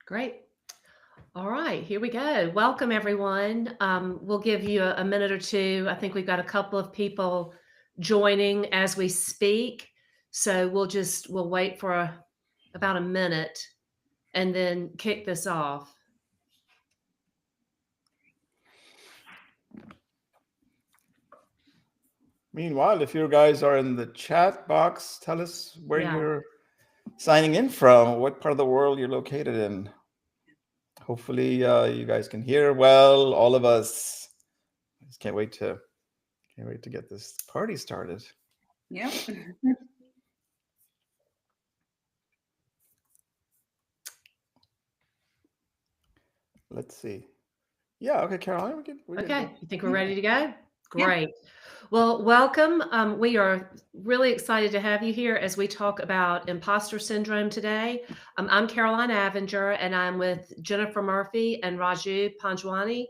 Great. All right, here we go. Welcome, everyone. We'll give you a minute or two. I think we've got a couple of people joining as we speak. So we'll wait for about a minute and then kick this off. Meanwhile, if you guys are in the chat box, tell us where Yeah. you're signing in from, what part of the world you're located in. Hopefully you guys can hear well, all of us. I just can't wait to get this party started. Yep. Let's see. Yeah, okay, Caroline, Okay, you think we're ready to go? Great. Yeah. Well, welcome. We are really excited to have you here as we talk about imposter syndrome today. I'm Caroline Avenger, and I'm with Jennifer Murphy and Raju Panjwani.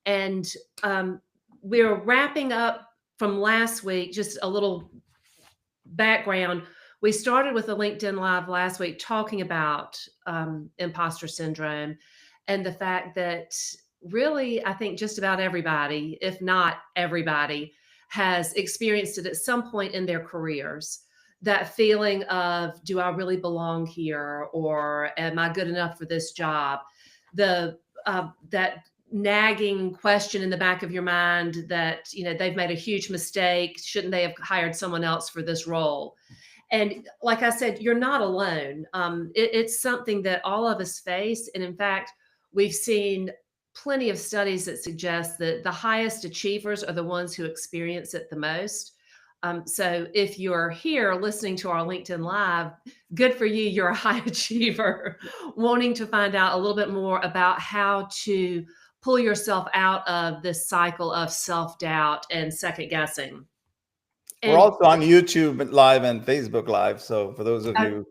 And we're wrapping up from last week, just a little background. We started with a LinkedIn Live last week talking about imposter syndrome and the fact that really, I think just about everybody, if not everybody, has experienced it at some point in their careers. That feeling of, do I really belong here? Or am I good enough for this job? That nagging question in the back of your mind that, they've made a huge mistake. Shouldn't they have hired someone else for this role? And like I said, you're not alone. It's something that all of us face. And in fact, we've seen plenty of studies that suggest that the highest achievers are the ones who experience it the most. So if you're here listening to our LinkedIn Live, good for you. You're a high achiever, wanting to find out a little bit more about how to pull yourself out of this cycle of self-doubt and second guessing. We're also on YouTube Live and Facebook Live. So for those of you,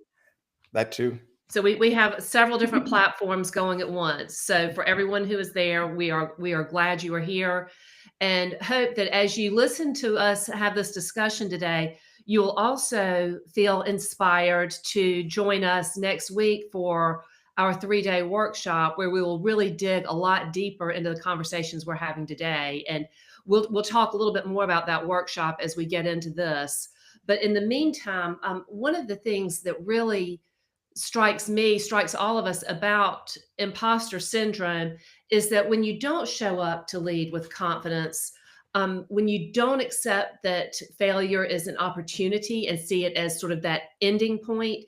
that too. So we have several different platforms going at once. So for everyone who is there, we are glad you are here, and hope that as you listen to us have this discussion today, you will also feel inspired to join us next week for our 3-day workshop, where we will really dig a lot deeper into the conversations we're having today. And we'll talk a little bit more about that workshop as we get into this. But in the meantime, one of the things that really strikes all of us about imposter syndrome is that when you don't show up to lead with confidence, when you don't accept that failure is an opportunity and see it as sort of that ending point,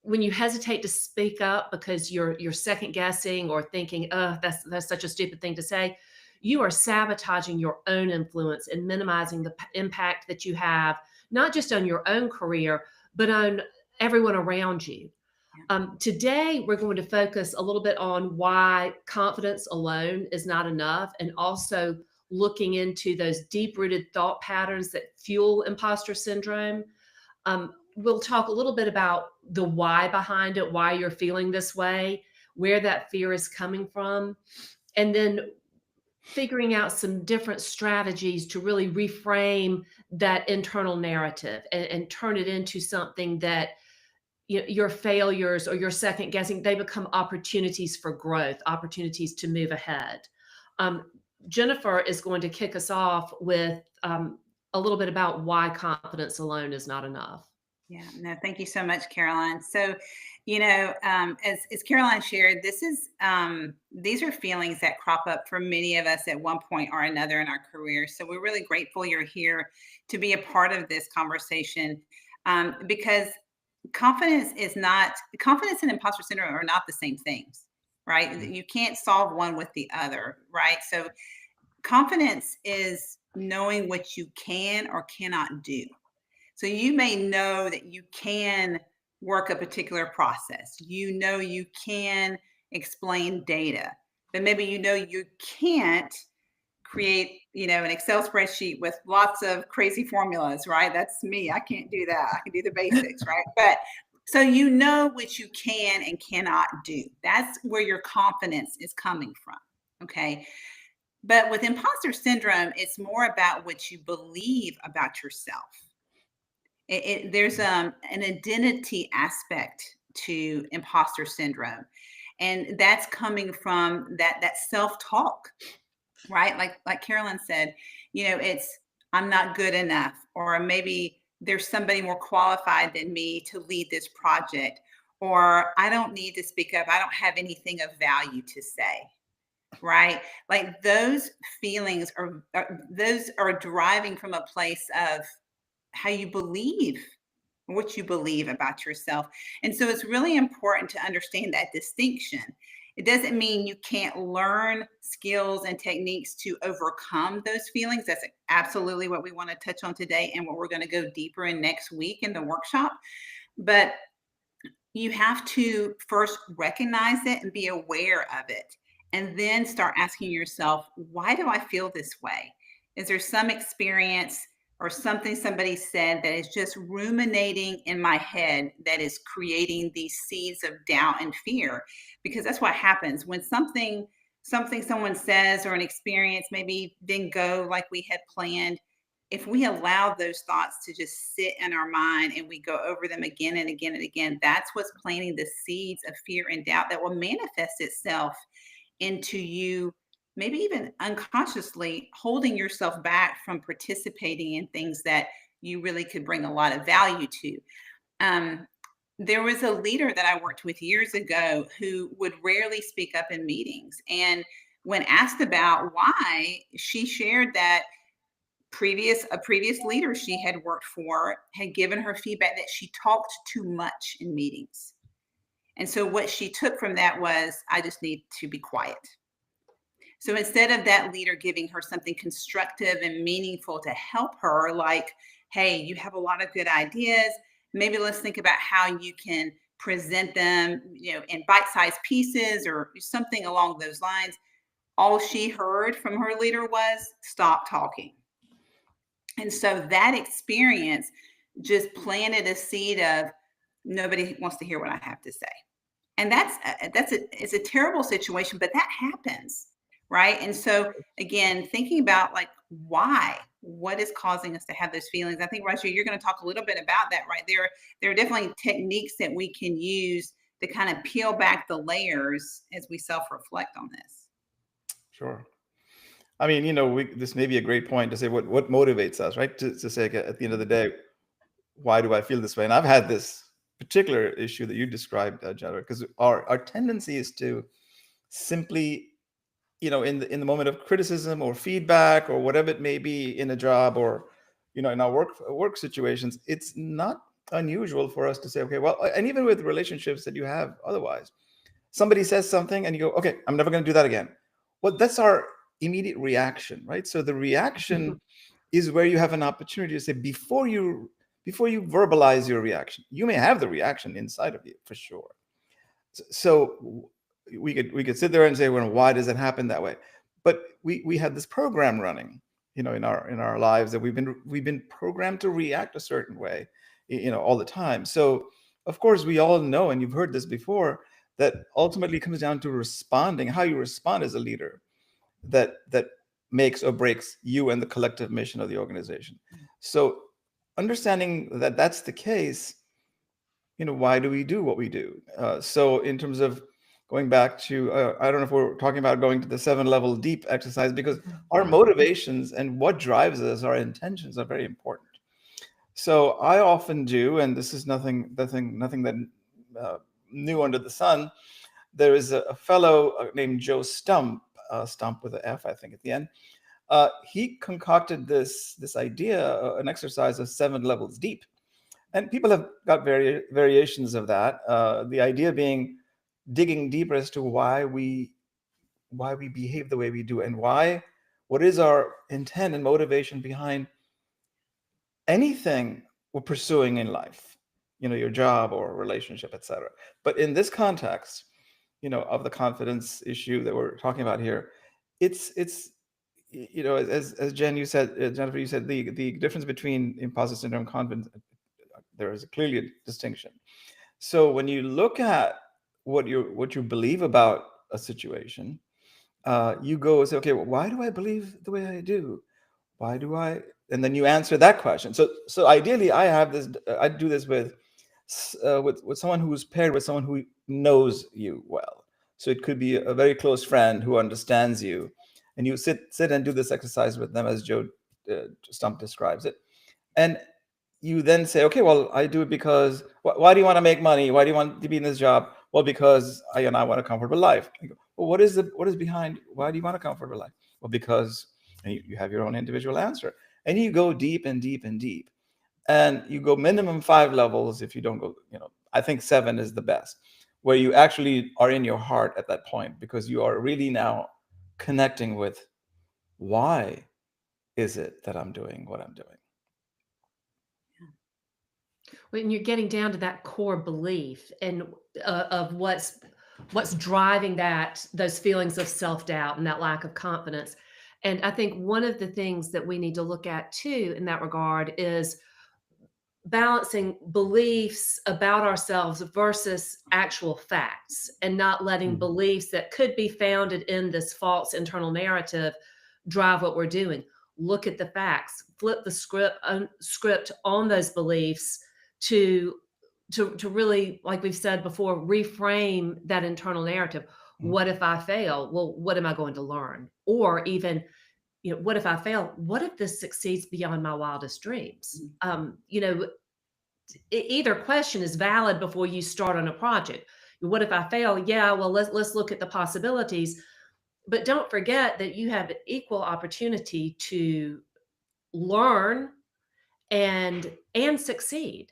when you hesitate to speak up because you're second guessing or thinking, oh, that's such a stupid thing to say, you are sabotaging your own influence and minimizing the impact that you have, not just on your own career, but on everyone around you. Today, we're going to focus a little bit on why confidence alone is not enough, and also looking into those deep-rooted thought patterns that fuel imposter syndrome. We'll talk a little bit about the why behind it, why you're feeling this way, where that fear is coming from, and then figuring out some different strategies to really reframe that internal narrative and turn it into something that your failures or your second guessing, they become opportunities for growth, opportunities to move ahead. Jennifer is going to kick us off with a little bit about why confidence alone is not enough. Yeah, no, thank you so much, Caroline. So, as Caroline shared, these are feelings that crop up for many of us at one point or another in our career. So we're really grateful you're here to be a part of this conversation, because confidence and imposter syndrome are not the same things, right? Mm-hmm. You can't solve one with the other, right? So confidence is knowing what you can or cannot do. So you may know that you can work a particular process. You know you can explain data, but maybe you can't create, an Excel spreadsheet with lots of crazy formulas, right? That's me. I can't do that. I can do the basics, right? But so you know what you can and cannot do. That's where your confidence is coming from, okay? But with imposter syndrome, it's more about what you believe about yourself. There's an identity aspect to imposter syndrome. And that's coming from that self-talk, right? Like Carolyn said, it's, I'm not good enough, or maybe there's somebody more qualified than me to lead this project, or I don't need to speak up. I don't have anything of value to say, right? Like those feelings those are deriving from a place of how you believe, what you believe about yourself. And so it's really important to understand that distinction. It doesn't mean you can't learn skills and techniques to overcome those feelings. That's absolutely what we want to touch on today, and what we're going to go deeper in next week in the workshop. But you have to first recognize it and be aware of it, and then start asking yourself, why do I feel this way? Is there some experience or something somebody said that is just ruminating in my head that is creating these seeds of doubt and fear? Because that's what happens when something someone says, or an experience maybe didn't go like we had planned. If we allow those thoughts to just sit in our mind and we go over them again and again and again, that's what's planting the seeds of fear and doubt that will manifest itself into you, maybe even unconsciously holding yourself back from participating in things that you really could bring a lot of value to. There was a leader that I worked with years ago who would rarely speak up in meetings. And when asked about why, she shared that a previous leader she had worked for had given her feedback that she talked too much in meetings. And so what she took from that was, I just need to be quiet. So instead of that leader giving her something constructive and meaningful to help her, like, hey, you have a lot of good ideas, maybe let's think about how you can present them, in bite-sized pieces or something along those lines, all she heard from her leader was, stop talking. And so that experience just planted a seed of, nobody wants to hear what I have to say. And it's a terrible situation, but that happens, right? And so again, thinking about like, why, what is causing us to have those feelings? I think, Roger, you're going to talk a little bit about that, right? There are definitely techniques that we can use to kind of peel back the layers as we self-reflect on this. Sure. I mean, this may be a great point to say what motivates us, right? To say at the end of the day, why do I feel this way? And I've had this particular issue that you described, J.𝗷𝗏, because our tendency is to simply, in the moment of criticism or feedback or whatever it may be in a job or, in our work situations, it's not unusual for us to say, okay, well, and even with relationships that you have otherwise, somebody says something and you go, okay, I'm never going to do that again. Well, that's our immediate reaction, right? So the reaction is where you have an opportunity to say, before you verbalize your reaction, you may have the reaction inside of you for sure. So we could sit there and say, well, why does it happen that way? But we had this program running, in our lives that we've been programmed to react a certain way, all the time. So of course we all know, and you've heard this before, that ultimately comes down to responding, how you respond as a leader, that makes or breaks you and the collective mission of the organization. So understanding that that's the case, why do we do what we do? So in terms of going back to, I don't know if we're talking about going to the 7-level deep exercise, because our motivations and what drives us, our intentions, are very important. So I often do, and this is nothing that new under the sun. There is a fellow named Joe Stump with an F, I think, at the end. He concocted this idea, an exercise of 7 levels deep. And people have got variations of that. The idea being digging deeper as to why we behave the way we do, and what is our intent and motivation behind anything we're pursuing in life, your job or relationship, etc. But in this context, of the confidence issue that we're talking about here, it's as Jennifer, you said the difference between imposter syndrome and confidence, there is clearly a distinction. So when you look at what you believe about a situation, you go and say, okay, well, why do I believe the way I do? And then you answer that question. So ideally, I do this with with someone who's paired with someone who knows you well. So it could be a very close friend who understands you, and you sit and do this exercise with them, as Joe Stump describes it, and you then say, okay, well, I do it because why do you want to make money? Why do you want to be in this job? Well, because I want a comfortable life. I go, well, what is behind? Why do you want a comfortable life? Well, because, and you have your own individual answer, and you go deep and deep and deep. And you go minimum 5 levels. If you don't go, I think 7 is the best, where you actually are in your heart at that point, because you are really now connecting with, why is it that I'm doing what I'm doing? When you're getting down to that core belief and of what's driving those feelings of self-doubt and that lack of confidence. And I think one of the things that we need to look at too in that regard is balancing beliefs about ourselves versus actual facts, and not letting beliefs that could be founded in this false internal narrative drive what we're doing. Look at the facts, flip the script on those beliefs to really, like we've said before, reframe that internal narrative. What if I fail? Well, what am I going to learn? Or even, what if I fail? What if this succeeds beyond my wildest dreams? Either question is valid before you start on a project. What if I fail? Yeah, well, let's look at the possibilities. But don't forget that you have equal opportunity to learn and succeed.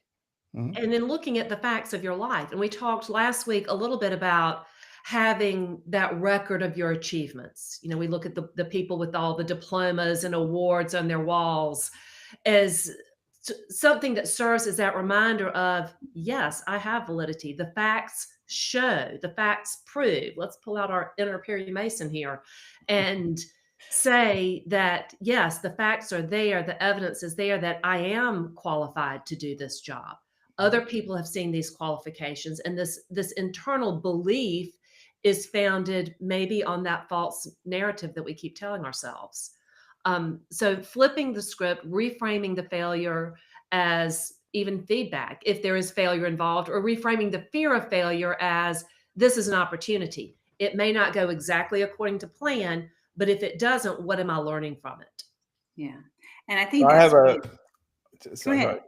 And then looking at the facts of your life. And we talked last week a little bit about having that record of your achievements. We look at the people with all the diplomas and awards on their walls as something that serves as that reminder of, yes, I have validity. The facts show, the facts prove. Let's pull out our inner 𝗵𝗫 here and say that, yes, the facts are there. The evidence is there that I am qualified to do this job. Other people have seen these qualifications, and this internal belief is founded maybe on that false narrative that we keep telling ourselves. So flipping the script, reframing the failure as even feedback, if there is failure involved, or reframing the fear of failure as, this is an opportunity. It may not go exactly according to plan, but if it doesn't, what am I learning from it? Yeah. And I think I that's have really, sorry. go ahead.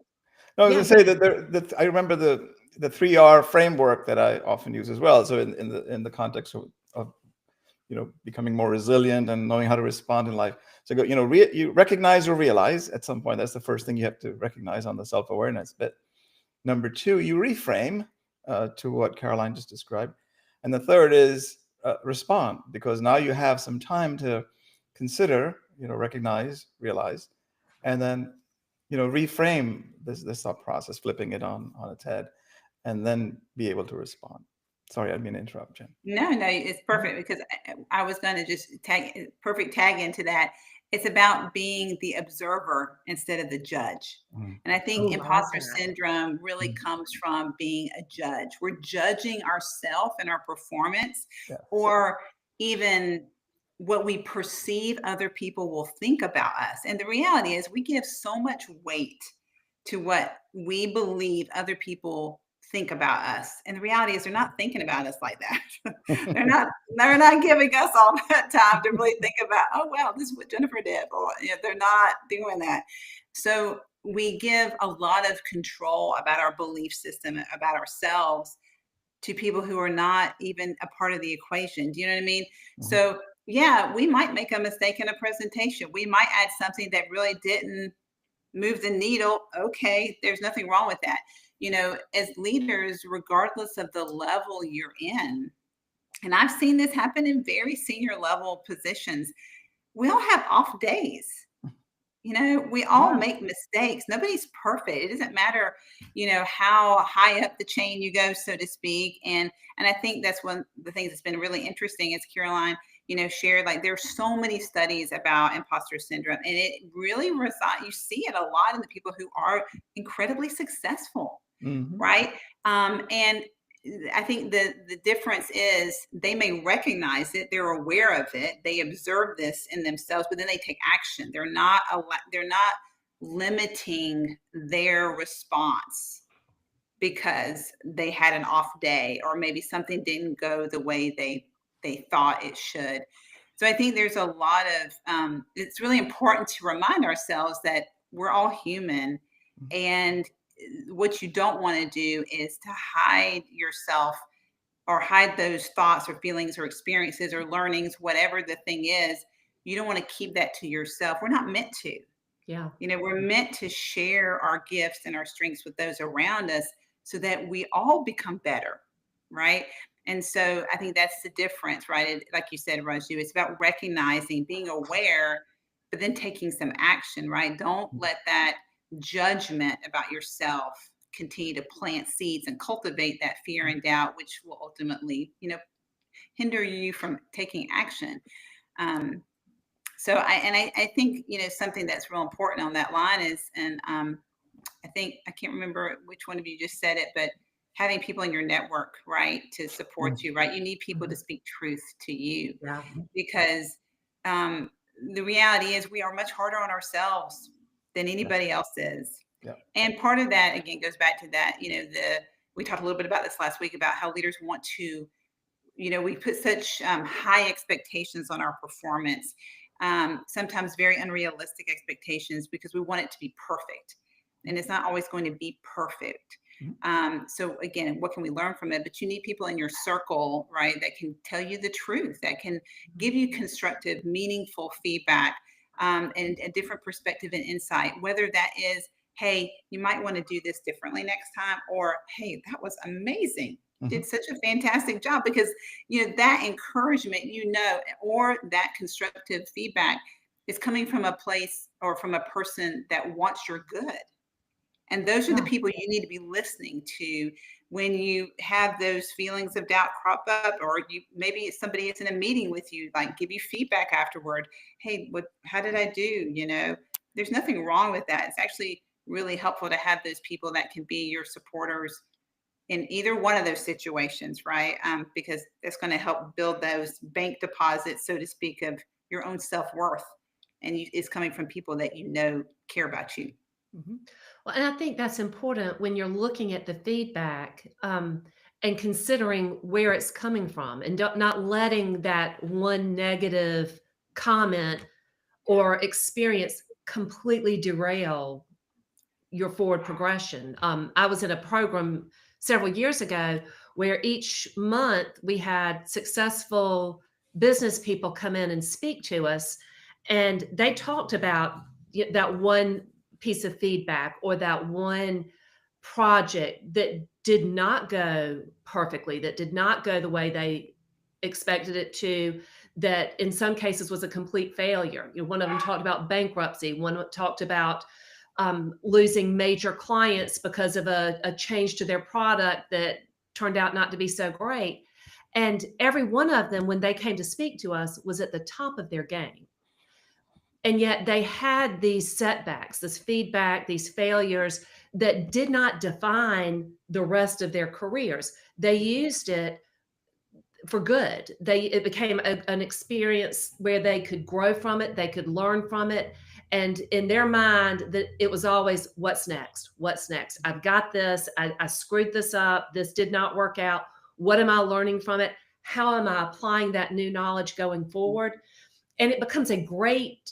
No, I was going to say that I remember the 3R framework that I often use as well. So in the context of becoming more resilient and knowing how to respond in life. So you recognize or realize at some point. That's the first thing you have to recognize on the self-awareness bit. Number 2, you reframe to what Caroline just described. And the third is respond, because now you have some time to consider, recognize, realize, and then reframe this thought process, flipping it on its head, and then be able to respond. Sorry, I didn't mean to interrupt, Jen. No, it's perfect, because I was going to just tag into that. It's about being the observer instead of the judge. And I think imposter syndrome really comes from being a judge. We're judging ourselves and our performance, or even what we perceive other people will think about us. And the reality is, we give so much weight to what we believe other people think about us. And the reality is, they're not thinking about us like that. they're not giving us all that time to really think about, oh, well, this is what Jennifer did. Or they're not doing that. So we give a lot of control about our belief system, about ourselves, to people who are not even a part of the equation. Do you know what I mean? So yeah, we might make a mistake in a presentation. We might add something that really didn't move the needle. Okay, there's nothing wrong with that. As leaders, regardless of the level you're in, and I've seen this happen in very senior level positions, we all have off days. We all make mistakes. Nobody's perfect. It doesn't matter, how high up the chain you go, so to speak. And I think that's one of the things that's been really interesting, is Caroline, shared, like, there's so many studies about imposter syndrome, and it really you see it a lot in the people who are incredibly successful, right? And I think the difference is, they may recognize it, they're aware of it, they observe this in themselves, but then they take action. They're not limiting their response because they had an off day, or maybe something didn't go the way they thought it should. So I think there's a lot of, it's really important to remind ourselves that we're all human, and what you don't want to do is to hide yourself or hide those thoughts or feelings or experiences or learnings, whatever the thing is. You don't want to keep that to yourself. We're not meant to. Yeah. You know, we're meant to share our gifts and our strengths with those around us so that we all become better, right? And so I think that's the difference, right? Like you said, Raju, it's about recognizing, being aware, but then taking some action, right? Don't let that judgment about yourself continue to plant seeds and cultivate that fear and doubt, which will ultimately, you know, hinder you from taking action. So I think, you know, something that's real important on that line is, and I think, I can't remember which one of you just said it, but having people in your network, right, to support you, right? You need people to speak truth to you, Yeah. because the reality is we are much harder on ourselves than anybody else is. Yeah. And part of that, again, goes back to that, you know, we talked a little bit about this last week about how leaders want to, you know, we put such high expectations on our performance, sometimes very unrealistic expectations, because we want it to be perfect. And it's not always going to be perfect. So again, what can we learn from it? But you need people in your circle, right, that can tell you the truth, that can give you constructive, meaningful feedback, and a different perspective and insight, whether that is, hey, you might want to do this differently next time, or hey, that was amazing. Did such a fantastic job. Because, you know, that encouragement, you know, or that constructive feedback is coming from a place or from a person that wants your good. And those are the people you need to be listening to when you have those feelings of doubt crop up, or maybe somebody is in a meeting with you, like give you feedback afterward. Hey, how did I do? You know, there's nothing wrong with that. It's actually really helpful to have those people that can be your supporters in either one of those situations, right? Because it's going to help build those bank deposits, so to speak, of your own self-worth. And it's coming from people that you know care about you. Well, and I think that's important when you're looking at the feedback, and considering where it's coming from, and not letting that one negative comment or experience completely derail your forward progression. I was in a program several years ago where each month we had successful business people come in and speak to us, and they talked about that one piece of feedback or that one project that did not go perfectly, that did not go the way they expected it to, that in some cases was a complete failure. You know, one of them talked about bankruptcy. One talked about losing major clients because of a change to their product that turned out not to be so great. And every one of them, when they came to speak to us, was at the top of their game. And yet they had these setbacks, this feedback, these failures that did not define the rest of their careers. They used it for good. It became an experience where they could grow from it, they could learn from it. And in their mind, that it was always, what's next? What's next? I've got this. I screwed this up. This did not work out. What am I learning from it? How am I applying that new knowledge going forward? And it becomes a great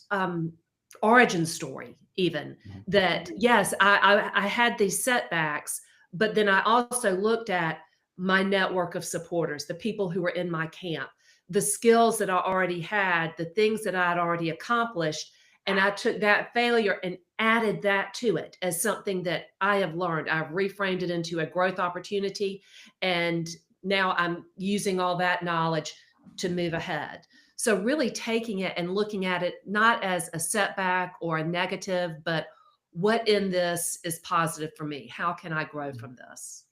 origin story, even that, yes, I had these setbacks, but then I also looked at my network of supporters, the people who were in my camp, the skills that I already had, the things that I had already accomplished. And I took that failure and added that to it as something that I have learned. I've reframed it into a growth opportunity. And now I'm using all that knowledge to move ahead. So really taking it and looking at it not as a setback or a negative, but what in this is positive for me? How can I grow from this?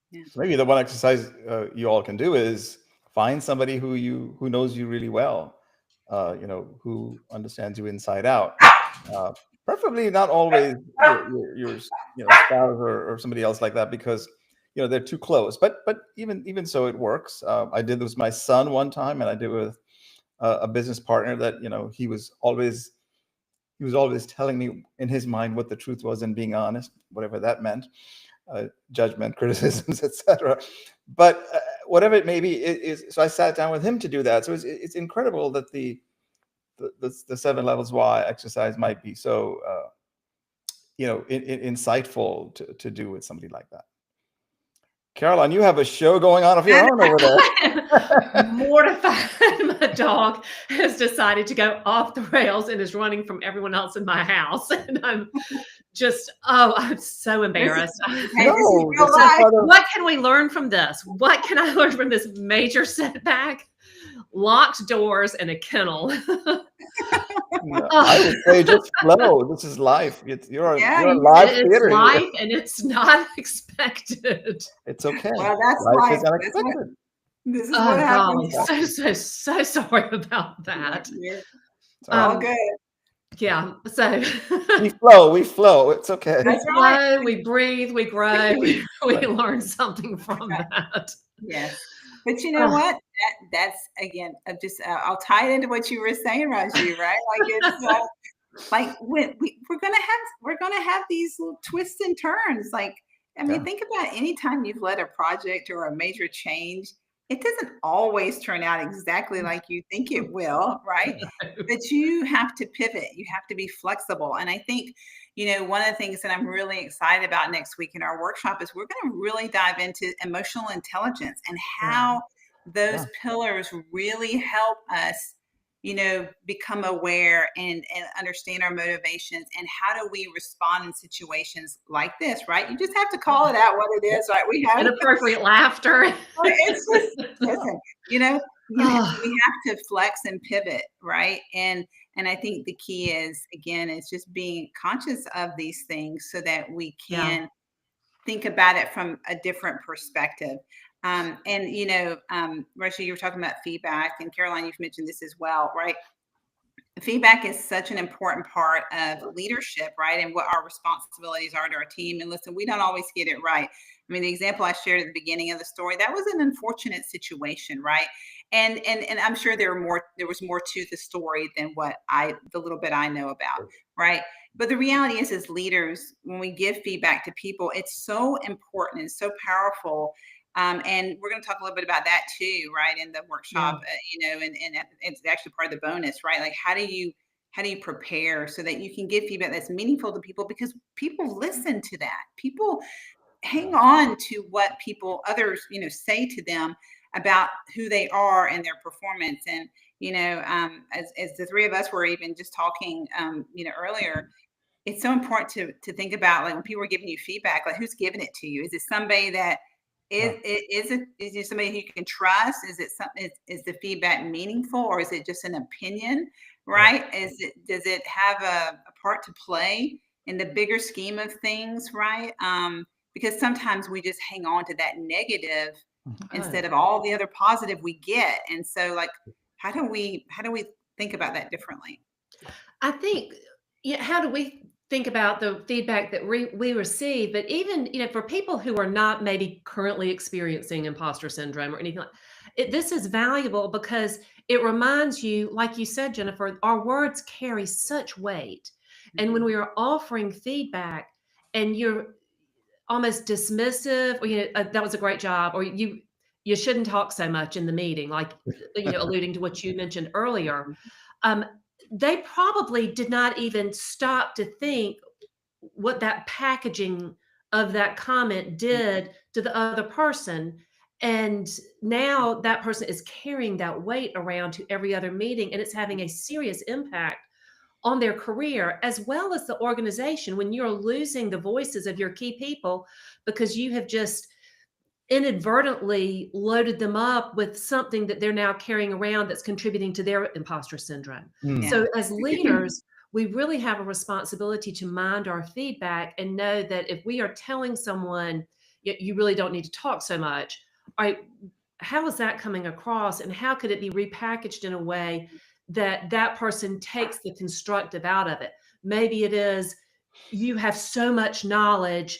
Yeah. So maybe the one exercise you all can do is find somebody who knows you really well, you know, who understands you inside out. Preferably not always your spouse or somebody else like that, because you know they're too close. But even so, it works. I did this with my son one time, and I did with a business partner that, you know, he was always telling me in his mind what the truth was and being honest, whatever that meant. judgment, criticisms, etc. But whatever it may be, so I sat down with him to do that. So it's incredible that the 7 levels why exercise might be so insightful to do with somebody like that. Caroline, you have a show going on of your own over there. Mortified. My dog has decided to go off the rails and is running from everyone else in my house. And I'm just, I'm so embarrassed. What can we learn from this? What can I learn from this major setback? Locked doors and a kennel. No, I would say just flow. This is life. You're a live theater. It's life, and it's not expected. It's okay. Well, that's life. Is unexpected. This is what happens. Golly, so sorry about that. All good. Yeah. So we flow. It's okay. We flow, we breathe, we grow, we learn something from that. Yes. But you know what? That's again, I'll tie it into what you were saying, Raji, right? Like it's like we're gonna have these little twists and turns. Like, I mean, think about any time you've led a project or a major change, it doesn't always turn out exactly like you think it will, right? But you have to pivot, you have to be flexible. And I think, one of the things that I'm really excited about next week in our workshop is we're going to really dive into emotional intelligence and how those pillars really help us, become aware and understand our motivations and how do we respond in situations like this, right? You just have to call it out what it is, right? We have inappropriate laughter. It's just, listen, we have to flex and pivot, right? And I think the key is, again, it's just being conscious of these things so that we can think about it from a different perspective. Raji, you were talking about feedback, and Caroline, you've mentioned this as well, right? Feedback is such an important part of leadership, right? And what our responsibilities are to our team. And listen, we don't always get it right. I mean, the example I shared at the beginning of the story, that was an unfortunate situation, right? And I'm sure there was more to the story than the little bit I know about, right? But the reality is, as leaders, when we give feedback to people, it's so important and so powerful. And we're going to talk a little bit about that too, right? In the workshop, and it's actually part of the bonus, right? Like, how do you prepare so that you can give feedback that's meaningful to people, because people listen to that. People hang on to what others, say to them about who they are and their performance. And, as the three of us were even just talking, earlier, it's so important to think about, like, when people are giving you feedback, like, who's giving it to you? Is it somebody that is it somebody who you can trust? Is the feedback meaningful, or is it just an opinion, right? Does it have a part to play in the bigger scheme of things, right? Because sometimes we just hang on to that negative instead of all the other positive we get. And so, like, how do we think about that differently? I think, how do we think about the feedback that we receive? But even, for people who are not maybe currently experiencing imposter syndrome or anything like it, this is valuable because it reminds you, like you said, Jennifer, our words carry such weight. And when we are offering feedback and you're almost dismissive, or, that was a great job, or you shouldn't talk so much in the meeting, like, alluding to what you mentioned earlier, they probably did not even stop to think what that packaging of that comment did to the other person. And now that person is carrying that weight around to every other meeting, and it's having a serious impact on their career as well as the organization, when you're losing the voices of your key people because you have just inadvertently loaded them up with something that they're now carrying around that's contributing to their imposter syndrome. So as leaders, we really have a responsibility to mind our feedback and know that if we are telling someone, you really don't need to talk so much, all right, how is that coming across, and how could it be repackaged in a way that that person takes the constructive out of it? Maybe it is, you have so much knowledge,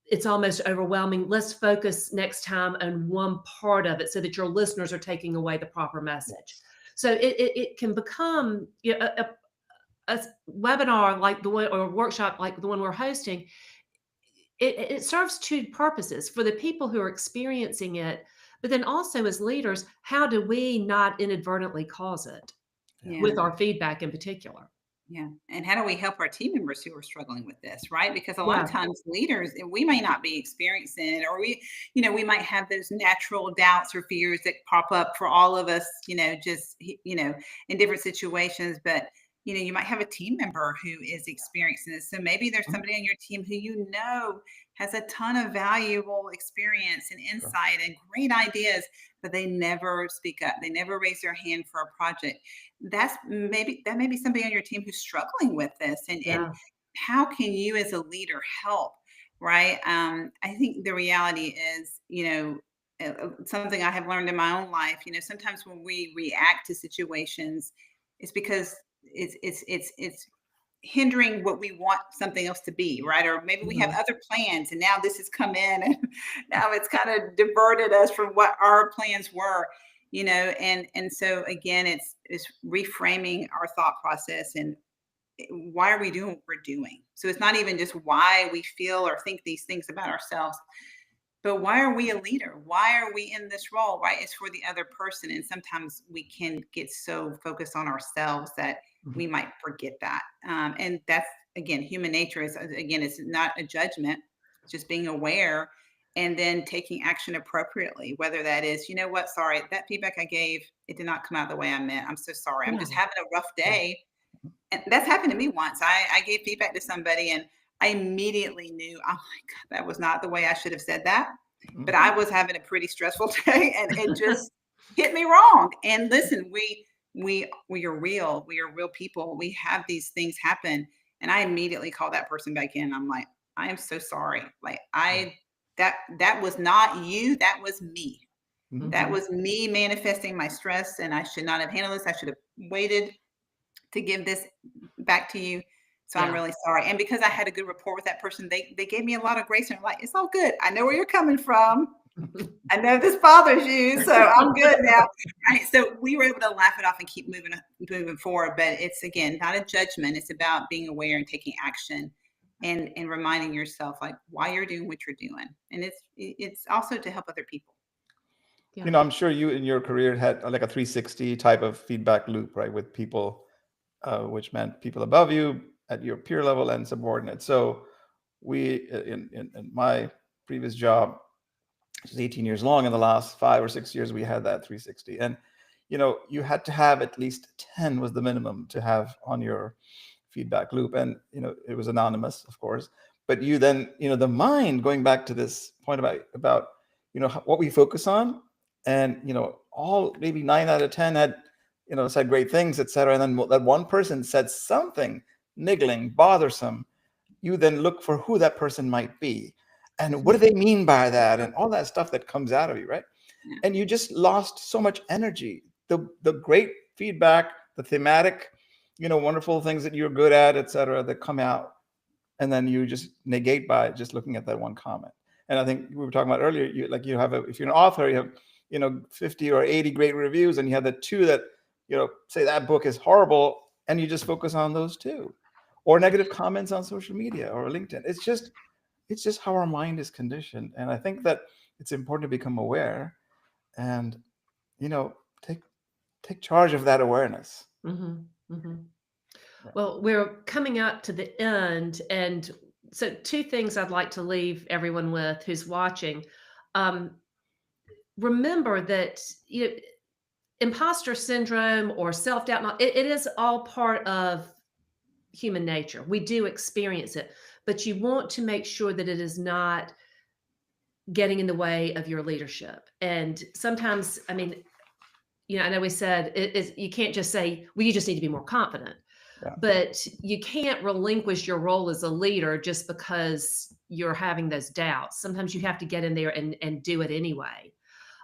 it's almost overwhelming. Let's focus next time on one part of it so that your listeners are taking away the proper message. So it can become a webinar like the one, or a workshop like the one we're hosting. it serves two purposes for the people who are experiencing it, but then also as leaders, how do we not inadvertently cause it Yeah. with our feedback in particular? Yeah. And how do we help our team members who are struggling with this, right? Because a lot of Yeah. times leaders, and we may not be experiencing it, or we might have those natural doubts or fears that pop up for all of us, just, in different situations. But, you might have a team member who is experiencing this. So maybe there's somebody on your team who has a ton of valuable experience and insight and great ideas, but they never speak up. They never raise their hand for a project. That may be somebody on your team who's struggling with this, and Yeah. how can you as a leader help, right? I think the reality is, something I have learned in my own life, sometimes when we react to situations, it's because it's hindering what we want something else to be, right? Or maybe we have other plans, and now this has come in, and now it's kind of diverted us from what our plans were, and so again, it's reframing our thought process, and why are we doing what we're doing? So it's not even just why we feel or think these things about ourselves, but why are we a leader? Why are we in this role? Right? It's for the other person. And sometimes we can get so focused on ourselves that we might forget that. And that's, again, human nature is, again, it's not a judgment, it's just being aware and then taking action appropriately, whether that is, you know what, sorry, that feedback I gave, it did not come out the way I meant. I'm so sorry. I'm just having a rough day. And that's happened to me once. I gave feedback to somebody, and I immediately knew, oh my God, that was not the way I should have said that. But I was having a pretty stressful day, and it just hit me wrong. And listen, we are real. We are real people. We have these things happen. And I immediately called that person back in. I'm like, I am so sorry. Like that was not you. That was me. That was me manifesting my stress, and I should not have handled this. I should have waited to give this back to you. So I'm really sorry. And because I had a good rapport with that person, they gave me a lot of grace, and like, it's all good. I know where you're coming from. I know this bothers you, so I'm good now. Right. So we were able to laugh it off and keep moving forward. But it's, again, not a judgment. It's about being aware and taking action, and reminding yourself like why you're doing what you're doing. And it's also to help other people. Yeah. I'm sure you in your career had like a 360 type of feedback loop, right? With people, which meant people above you at your peer level and subordinates. So we, in my previous job, which is 18 years long, in the last 5 or 6 years, we had that 360. And, you had to have at least 10 was the minimum to have on your feedback loop. And, it was anonymous, of course. But you then, the mind, going back to this point about what we focus on, and, all maybe 9 out of 10 had, said great things, etc. And then that one person said something niggling, bothersome. You then look for who that person might be, and what do they mean by that, and all that stuff that comes out of you, right? And you just lost so much energy. The great feedback, the thematic, wonderful things that you're good at, etc., that come out, and then you just negate by just looking at that one comment. And I think we were talking about earlier, if you're an author, you have 50 or 80 great reviews, and you have the 2 that say that book is horrible, and you just focus on those 2, or negative comments on social media or LinkedIn. It's just how our mind is conditioned. And I think that it's important to become aware and take charge of that awareness. Well, we're coming up to the end, and so 2 things I'd like to leave everyone with who's watching. Remember that imposter syndrome or self-doubt, it is all part of human nature. We do experience it, but you want to make sure that it is not getting in the way of your leadership. And sometimes, I know we said you can't just say, well, you just need to be more confident. But you can't relinquish your role as a leader just because you're having those doubts. Sometimes you have to get in there and do it anyway.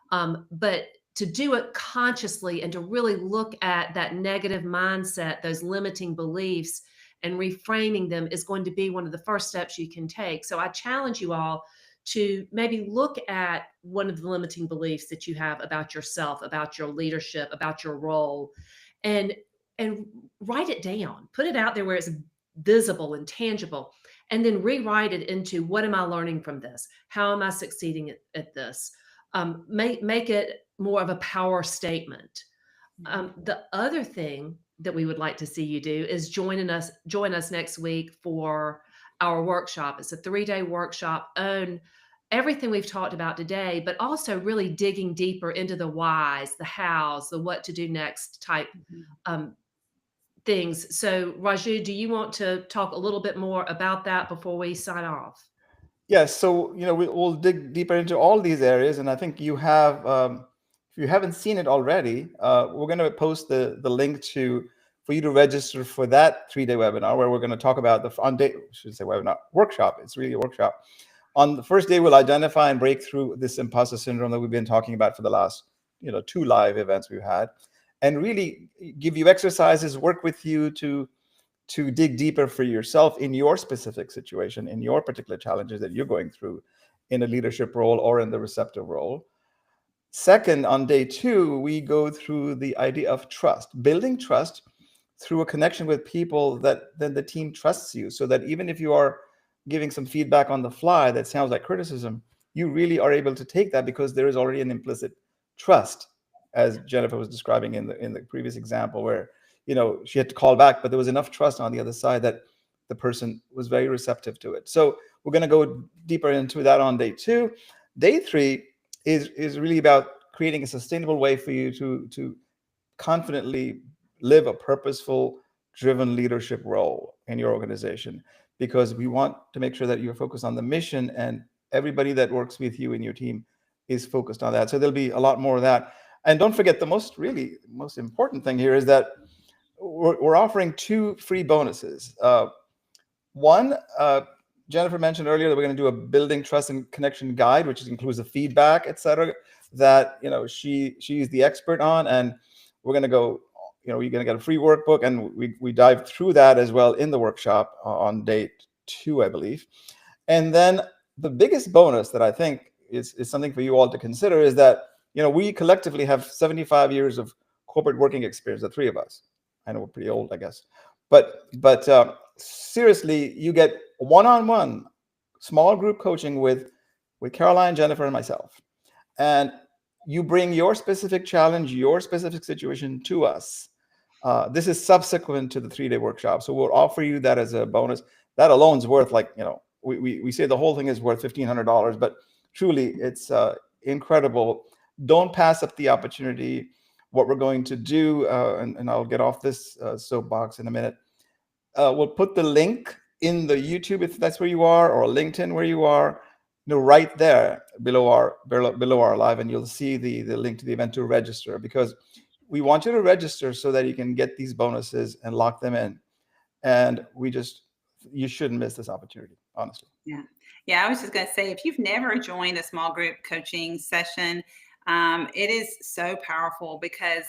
But to do it consciously and to really look at that negative mindset, those limiting beliefs, and reframing them is going to be one of the first steps you can take. So I challenge you all to maybe look at one of the limiting beliefs that you have about yourself, about your leadership, about your role, and write it down. Put it out there where it's visible and tangible, and then rewrite it into, what am I learning from this? How am I succeeding at this? Make it more of a power statement. The other thing that we would like to see you do is join us next week for our workshop. It's a 3-day workshop on everything we've talked about today, but also really digging deeper into the whys, the hows, the what to do next type things. So Raju, do you want to talk a little bit more about that before we sign off? Yes. So, we'll dig deeper into all these areas. And I think you have, if you haven't seen it already, we're going to post the link for you to register for that 3-day webinar, where we're going to talk about workshop. It's really a workshop. On the first day, we'll identify and break through this imposter syndrome that we've been talking about for the last, 2 live events we've had, and really give you exercises, work with you to dig deeper for yourself in your specific situation, in your particular challenges that you're going through in a leadership role or in the receptive role. Second, on day 2, we go through the idea of trust, building trust through a connection with people that then the team trusts you, so that even if you are giving some feedback on the fly that sounds like criticism, you really are able to take that because there is already an implicit trust, as Jennifer was describing in the previous example, where she had to call back, but there was enough trust on the other side that the person was very receptive to it. So we're going to go deeper into that on day 2. Day 3 is really about creating a sustainable way for you to confidently live a purposeful, driven leadership role in your organization, because we want to make sure that you're focused on the mission, and everybody that works with you in your team is focused on that. So there'll be a lot more of that. And don't forget, the most important thing here is that we're offering 2 free bonuses. One, Jennifer mentioned earlier that we're going to do a building trust and connection guide, which includes the feedback, etc., that she's the expert on, and we're going to go. You're going to get a free workbook, and we dive through that as well in the workshop on day 2, I believe. And then the biggest bonus that I think is something for you all to consider is that we collectively have 75 years of corporate working experience, the 3 of us. I know we're pretty old, I guess, but seriously, you get one-on-one small group coaching with Caroline, Jennifer, and myself, and you bring your specific challenge, your specific situation to us. This is subsequent to the 3-day workshop, so we'll offer you that as a bonus. That alone is worth, we say the whole thing is worth $1,500, but truly it's incredible. Don't pass up the opportunity. What we're going to do, and I'll get off this soapbox in a minute. We'll put the link in the YouTube if that's where you are, or LinkedIn where you are, right there below our live, and you'll see the link to the event to register, because we want you to register so that you can get these bonuses and lock them in. And you shouldn't miss this opportunity, honestly. Yeah. I was just going to say, if you've never joined a small group coaching session, it is so powerful, because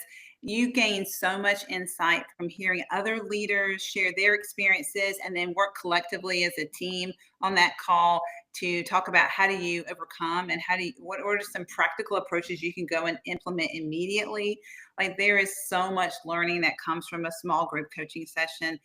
you gain so much insight from hearing other leaders share their experiences, and then work collectively as a team on that call to talk about how do you overcome, and what are some practical approaches you can go and implement immediately. Like, there is so much learning that comes from a small group coaching session.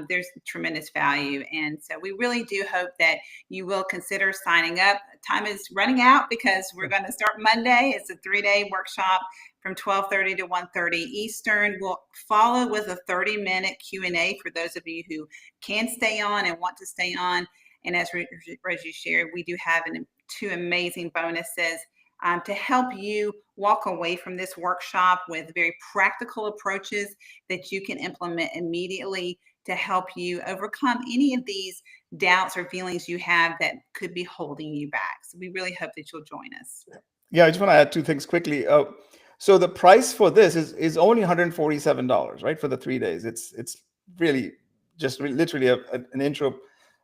There's tremendous value. And so we really do hope that you will consider signing up. Time is running out because we're going to start Monday. It's a 3-day workshop from 12:30 to 1:30 Eastern. We'll follow with a 30-minute Q&A for those of you who can stay on and want to stay on. And as Reggie shared, we do have 2 amazing bonuses to help you walk away from this workshop with very practical approaches that you can implement immediately to help you overcome any of these doubts or feelings you have that could be holding you back. So we really hope that you'll join us. Yeah, I just want to add 2 things quickly. So the price for this is only $147, right, for the 3 days. It's really just literally an intro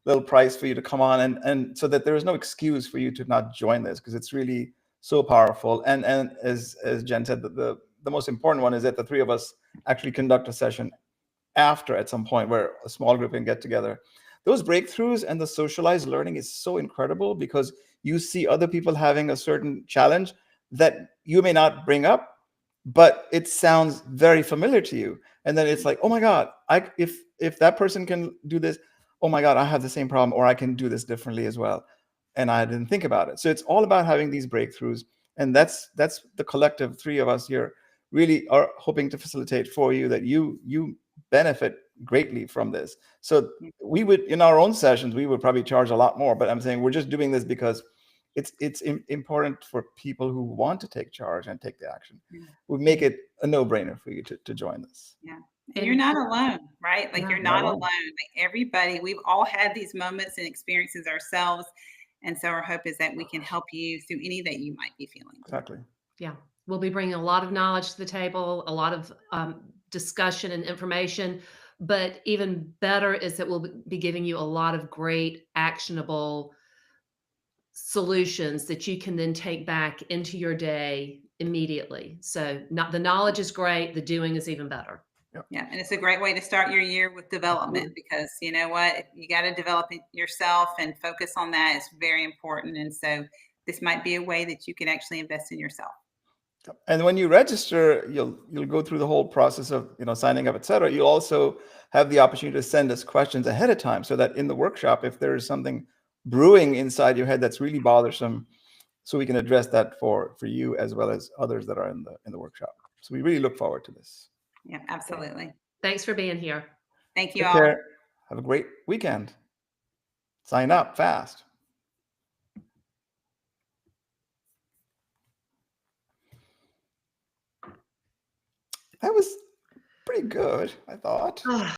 little price for you to come on, and so that there is no excuse for you to not join this, because it's really so powerful. And as Jen said, the most important one is that the 3 of us actually conduct a session after, at some point, where a small group can get together. Those breakthroughs and the socialized learning is so incredible, because you see other people having a certain challenge that you may not bring up, but it sounds very familiar to you. And then it's like, oh my God, if that person can do this, oh my God, I have the same problem, or I can do this differently as well. And I didn't think about it. So it's all about having these breakthroughs. And that's the collective three of us here really are hoping to facilitate for you, that you benefit greatly from this. So we would, in our own sessions, we would probably charge a lot more, but I'm saying we're just doing this because it's important for people who want to take charge and take the action. We make it a no-brainer for you to join this. Yeah. And you're not alone, right? Like, you're not alone. Like, everybody, we've all had these moments and experiences ourselves. And so our hope is that we can help you through any that you might be feeling. Exactly. Yeah. We'll be bringing a lot of knowledge to the table, a lot of discussion and information, but even better is that we'll be giving you a lot of great actionable solutions that you can then take back into your day immediately. So the knowledge is great. The doing is even better. Yeah. And it's a great way to start your year with development, because you know what, you got to develop it yourself and focus on that. It's very important. And so this might be a way that you can actually invest in yourself. And when you register, you'll go through the whole process of signing up, etc. You'll also have the opportunity to send us questions ahead of time, so that in the workshop, if there is something brewing inside your head that's really bothersome, so we can address that for you as well as others that are in the workshop. So we really look forward to this. Yeah, absolutely. Thanks for being here. Thank you Take all. care. Have a great weekend. Sign up fast. That was pretty good, I thought.